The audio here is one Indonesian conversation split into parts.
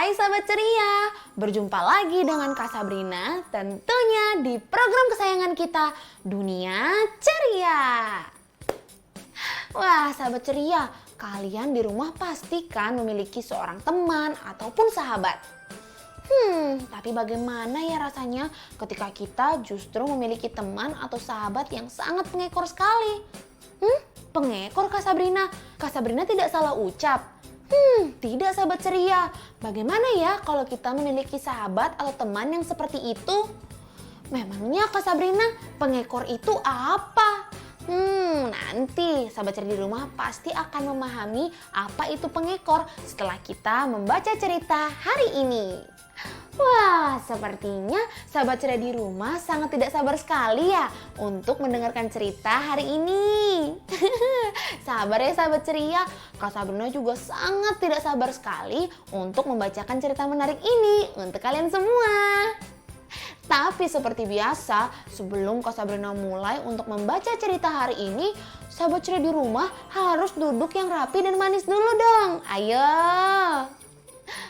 Hai sahabat ceria, berjumpa lagi dengan Kak Sabrina tentunya di program kesayangan kita, Dunia Ceria. Wah sahabat ceria, kalian di rumah pastikan memiliki seorang teman ataupun sahabat. Tapi bagaimana ya rasanya ketika kita justru memiliki teman atau sahabat yang sangat pengekor sekali? Pengekor Kak Sabrina? Kak Sabrina tidak salah ucap? Tidak sahabat ceria. Bagaimana ya kalau kita memiliki sahabat atau teman yang seperti itu? Memangnya Kak Sabrina, pengekor itu apa? Nanti sahabat ceria di rumah pasti akan memahami apa itu pengekor setelah kita membaca cerita hari ini. Wah, sepertinya sahabat ceria di rumah sangat tidak sabar sekali ya untuk mendengarkan cerita hari ini. Sabar ya sahabat ceria, Kak Sabrina juga sangat tidak sabar sekali untuk membacakan cerita menarik ini untuk kalian semua. Tapi seperti biasa, sebelum Kak Sabrina mulai untuk membaca cerita hari ini, sahabat ceria di rumah harus duduk yang rapi dan manis dulu dong. Ayo.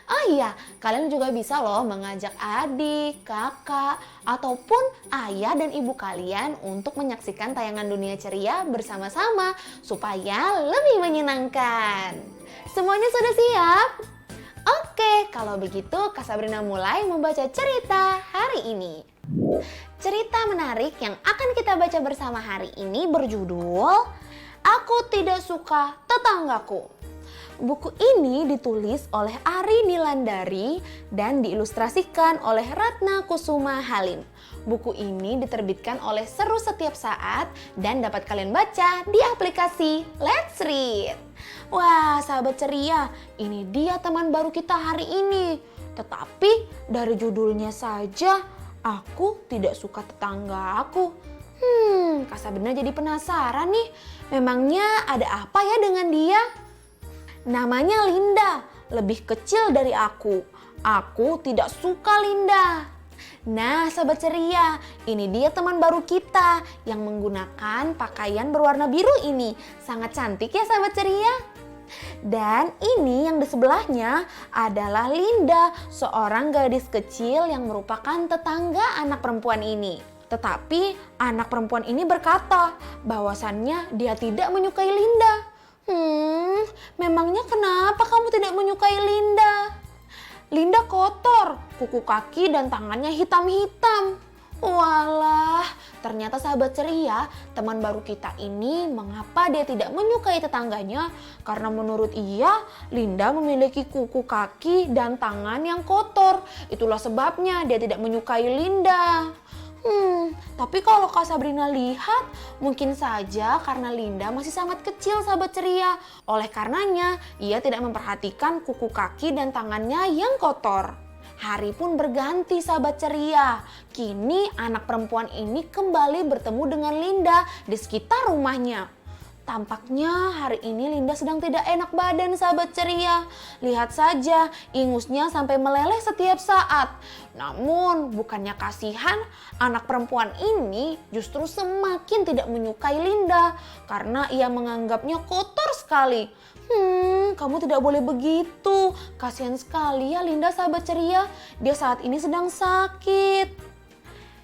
Oh iya, kalian juga bisa loh mengajak adik, kakak, ataupun ayah dan ibu kalian untuk menyaksikan tayangan Dunia Ceria bersama-sama supaya lebih menyenangkan. Semuanya sudah siap? Oke, kalau begitu Kak Sabrina mulai membaca cerita hari ini. Cerita menarik yang akan kita baca bersama hari ini berjudul Aku Tidak Suka Tetanggaku. Buku ini ditulis oleh Ari Nilandari dan diilustrasikan oleh Ratna Kusuma Halim. Buku ini diterbitkan oleh Seru Setiap Saat dan dapat kalian baca di aplikasi Let's Read. Wah, sahabat ceria, ini dia teman baru kita hari ini. Tetapi dari judulnya saja, aku tidak suka tetangga aku. Kak Sabrina jadi penasaran nih, memangnya ada apa ya dengan dia? Namanya Linda, lebih kecil dari aku. Aku tidak suka Linda. Nah, sahabat ceria, ini dia teman baru kita yang menggunakan pakaian berwarna biru ini. Sangat cantik ya sahabat ceria. Dan ini yang di sebelahnya adalah Linda, seorang gadis kecil yang merupakan tetangga anak perempuan ini. Tetapi anak perempuan ini berkata bahwasannya dia tidak menyukai Linda. Memangnya kenapa kamu tidak menyukai Linda? Linda kotor, kuku kaki dan tangannya hitam-hitam. Walah, ternyata sahabat ceria, teman baru kita ini mengapa dia tidak menyukai tetangganya? Karena menurut ia, Linda memiliki kuku kaki dan tangan yang kotor. Itulah sebabnya dia tidak menyukai Linda. Tapi kalau Kak Sabrina lihat, mungkin saja karena Linda masih sangat kecil sahabat ceria. Oleh karenanya, ia tidak memperhatikan kuku kaki dan tangannya yang kotor. Hari pun berganti sahabat ceria. Kini anak perempuan ini kembali bertemu dengan Linda di sekitar rumahnya. Tampaknya hari ini Linda sedang tidak enak badan sahabat ceria. Lihat saja, ingusnya sampai meleleh setiap saat. Namun bukannya kasihan, anak perempuan ini justru semakin tidak menyukai Linda karena ia menganggapnya kotor sekali. Kamu tidak boleh begitu. Kasihan sekali ya Linda sahabat ceria. Dia saat ini sedang sakit.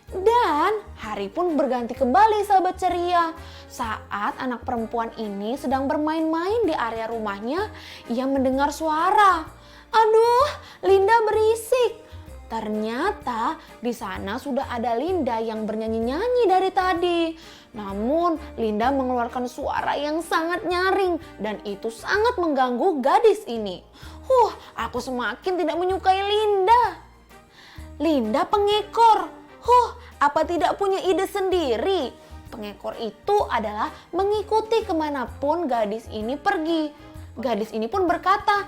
Dan hari pun berganti kembali sahabat ceria. Saat anak perempuan ini sedang bermain-main di area rumahnya, ia mendengar suara. Aduh, Linda berisik. Ternyata di sana sudah ada Linda yang bernyanyi-nyanyi dari tadi. Namun Linda mengeluarkan suara yang sangat nyaring dan itu sangat mengganggu gadis ini. Aku semakin tidak menyukai Linda. Linda pengekor. Apa tidak punya ide sendiri? Pengekor itu adalah mengikuti kemanapun gadis ini pergi. Gadis ini pun berkata,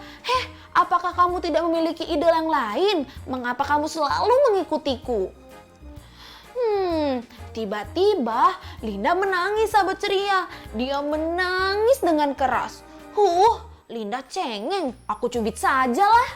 apakah kamu tidak memiliki ide yang lain? Mengapa kamu selalu mengikutiku? Tiba-tiba Linda menangis sahabat ceria. Dia menangis dengan keras. Linda cengeng, aku cubit sajalah.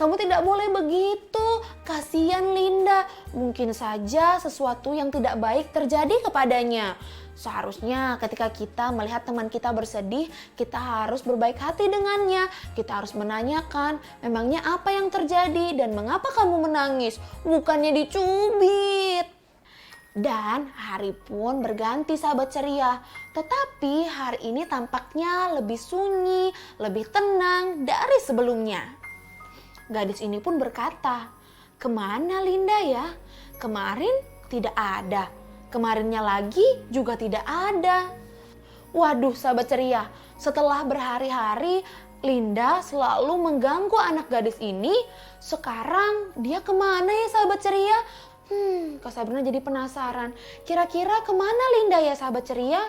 Kamu tidak boleh begitu. Kasihan Linda. Mungkin saja sesuatu yang tidak baik terjadi kepadanya. Seharusnya ketika kita melihat teman kita bersedih, kita harus berbaik hati dengannya. Kita harus menanyakan, memangnya apa yang terjadi dan mengapa kamu menangis? Bukannya dicubit. Dan hari pun berganti sahabat ceria. Tetapi hari ini tampaknya lebih sunyi, lebih tenang dari sebelumnya. Gadis ini pun berkata, "Kemana Linda ya? Kemarin tidak ada. Kemarinnya lagi juga tidak ada." Waduh sahabat ceria, setelah berhari-hari Linda selalu mengganggu anak gadis ini. Sekarang dia kemana ya sahabat ceria? Kak Sabrina jadi penasaran. Kira-kira kemana Linda ya sahabat ceria?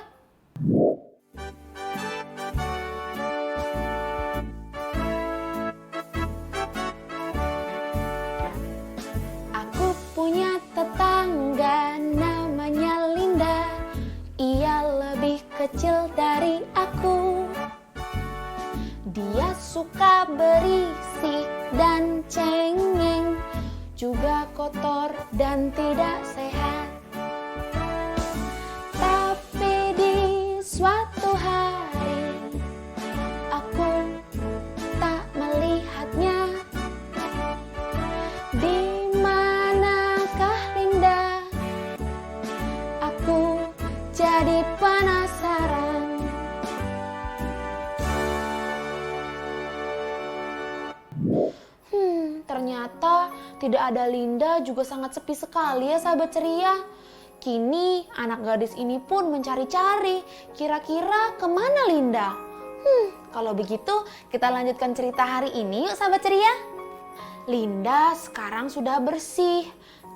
Aku punya tetangga namanya Linda. Ia lebih kecil dari aku. Dia suka berisik dan cengeng, juga kotor dan tidak sehat. Tapi di suatu hari aku tak melihatnya. Di manakah Linda? Aku jadi penasaran. Ternyata tidak ada Linda juga sangat sepi sekali ya sahabat ceria. Kini anak gadis ini pun mencari-cari, kira-kira kemana Linda? Kalau begitu kita lanjutkan cerita hari ini yuk sahabat ceria. Linda sekarang sudah bersih,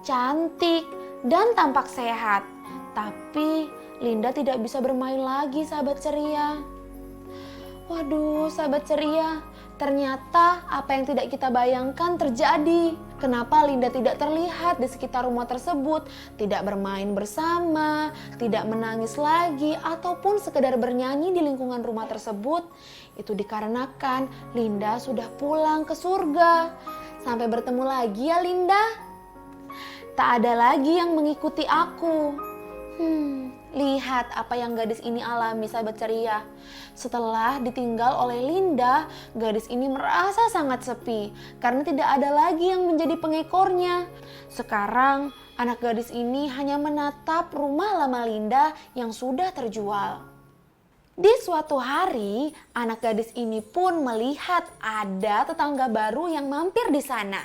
cantik, dan tampak sehat. Tapi Linda tidak bisa bermain lagi sahabat ceria. Waduh sahabat ceria, ternyata apa yang tidak kita bayangkan terjadi. Kenapa Linda tidak terlihat di sekitar rumah tersebut, tidak bermain bersama, tidak menangis lagi, ataupun sekedar bernyanyi di lingkungan rumah tersebut? Itu dikarenakan Linda sudah pulang ke surga. Sampai bertemu lagi ya Linda. Tak ada lagi yang mengikuti aku. Lihat apa yang gadis ini alami sahabat ceria. Setelah ditinggal oleh Linda, gadis ini merasa sangat sepi karena tidak ada lagi yang menjadi pengekornya. Sekarang anak gadis ini hanya menatap rumah lama Linda yang sudah terjual. Di suatu hari, anak gadis ini pun melihat ada tetangga baru yang mampir di sana.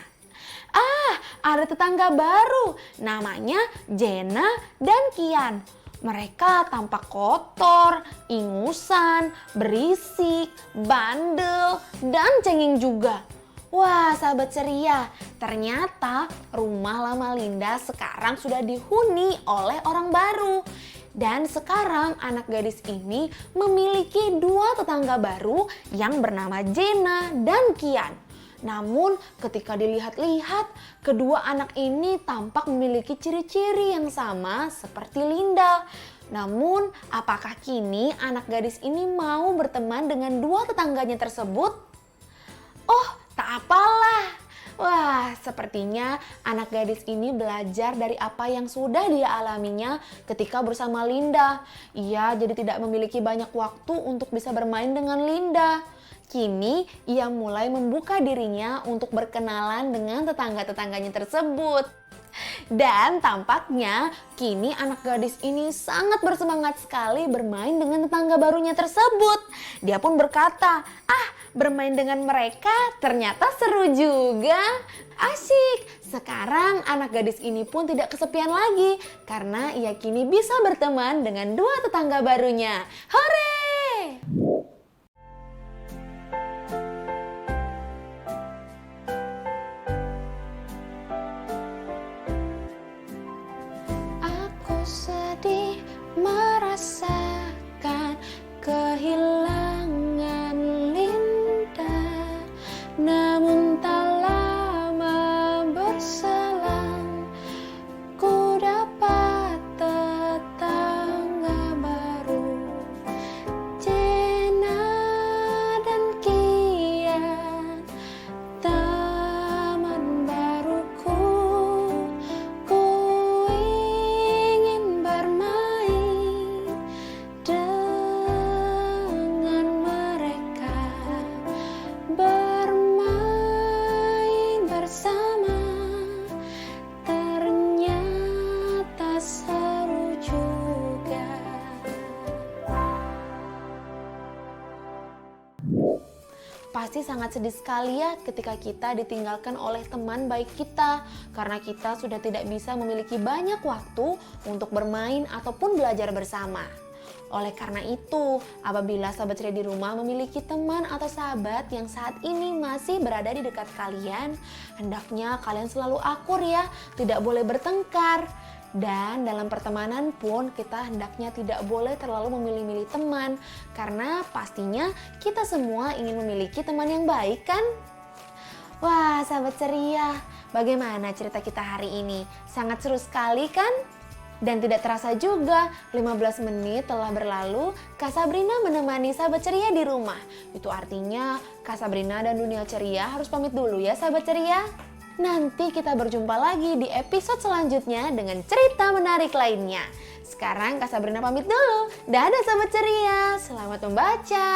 Ada tetangga baru, namanya Jena dan Kian. Mereka tampak kotor, ingusan, berisik, bandel, dan cengeng juga. Wah sahabat ceria, ternyata rumah lama Linda sekarang sudah dihuni oleh orang baru. Dan sekarang anak gadis ini memiliki dua tetangga baru yang bernama Jena dan Kian. Namun ketika dilihat-lihat, kedua anak ini tampak memiliki ciri-ciri yang sama seperti Linda. Namun apakah kini anak gadis ini mau berteman dengan dua tetangganya tersebut? Oh, tak apalah. Wah, sepertinya anak gadis ini belajar dari apa yang sudah dia alaminya ketika bersama Linda. Ia jadi tidak memiliki banyak waktu untuk bisa bermain dengan Linda. Kini ia mulai membuka dirinya untuk berkenalan dengan tetangga-tetangganya tersebut. Dan tampaknya kini anak gadis ini sangat bersemangat sekali bermain dengan tetangga barunya tersebut. Dia pun berkata, bermain dengan mereka ternyata seru juga. Asyik, sekarang anak gadis ini pun tidak kesepian lagi karena ia kini bisa berteman dengan dua tetangga barunya. Hore! Sedih merasakan kehilangan Linda, namun tak lama berselang ku dapat tetangga baru, Jena dan Kian. pasti sangat sedih sekali ya ketika kita ditinggalkan oleh teman baik kita, karena kita sudah tidak bisa memiliki banyak waktu untuk bermain ataupun belajar bersama. Oleh karena itu, apabila sahabat ceria di rumah memiliki teman atau sahabat yang saat ini masih berada di dekat kalian, hendaknya kalian selalu akur ya, tidak boleh bertengkar. Dan dalam pertemanan pun kita hendaknya tidak boleh terlalu memilih-milih teman, karena pastinya kita semua ingin memiliki teman yang baik kan? Wah, sahabat ceria, bagaimana cerita kita hari ini? Sangat seru sekali kan? Dan tidak terasa juga 15 menit telah berlalu, Kak Sabrina menemani sahabat ceria di rumah. Itu artinya Kak Sabrina dan dunia ceria harus pamit dulu ya sahabat ceria. Nanti kita berjumpa lagi di episode selanjutnya dengan cerita menarik lainnya. Sekarang Kak Sabrina pamit dulu. Dadah sahabat ceria, selamat membaca.